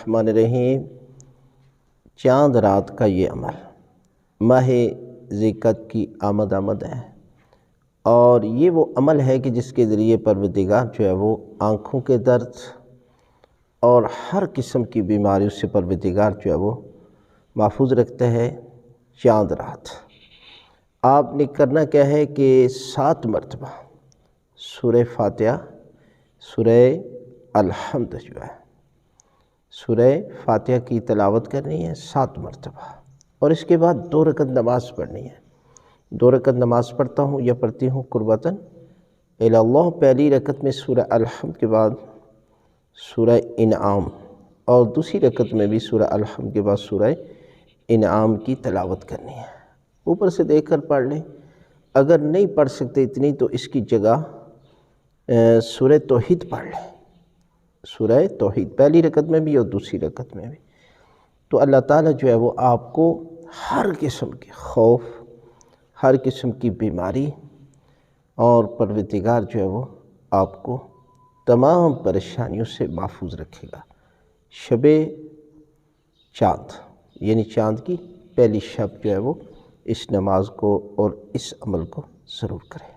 الرحمن الرحیم۔ چاند رات کا یہ عمل ماہ ذیقعدہ کی آمد ہے، اور یہ وہ عمل ہے کہ جس کے ذریعے پروردگار جو ہے وہ آنکھوں کے درد اور ہر قسم کی بیماریوں سے پروردگار جو ہے وہ محفوظ رکھتا ہے۔ چاند رات آپ نے کرنا کیا ہے کہ 7 مرتبہ سورہ فاتحہ، سورہ الحمد جو ہے سورہ فاتحہ کی تلاوت کرنی ہے 7 مرتبہ، اور اس کے بعد 2 رکعت نماز پڑھنی ہے۔ 2 رکعت نماز پڑھتا ہوں یا پڑھتی ہوں قربتاً الی اللہ۔ پہلی رکعت میں سورہ الحمد کے بعد سورہ انعام، اور دوسری رکعت میں بھی سورہ الحمد کے بعد سورہ انعام کی تلاوت کرنی ہے۔ اوپر سے دیکھ کر پڑھ لیں، اگر نہیں پڑھ سکتے اتنی تو اس کی جگہ سورہ توحید پڑھ لیں۔ سورہ توحید پہلی رکعت میں بھی اور دوسری رکعت میں بھی، تو اللہ تعالیٰ جو ہے وہ آپ کو ہر قسم کے خوف، ہر قسم کی بیماری، اور پروردگار جو ہے وہ آپ کو تمام پریشانیوں سے محفوظ رکھے گا۔ شب چاند یعنی چاند کی پہلی شب جو ہے وہ اس نماز کو اور اس عمل کو ضرور کریں۔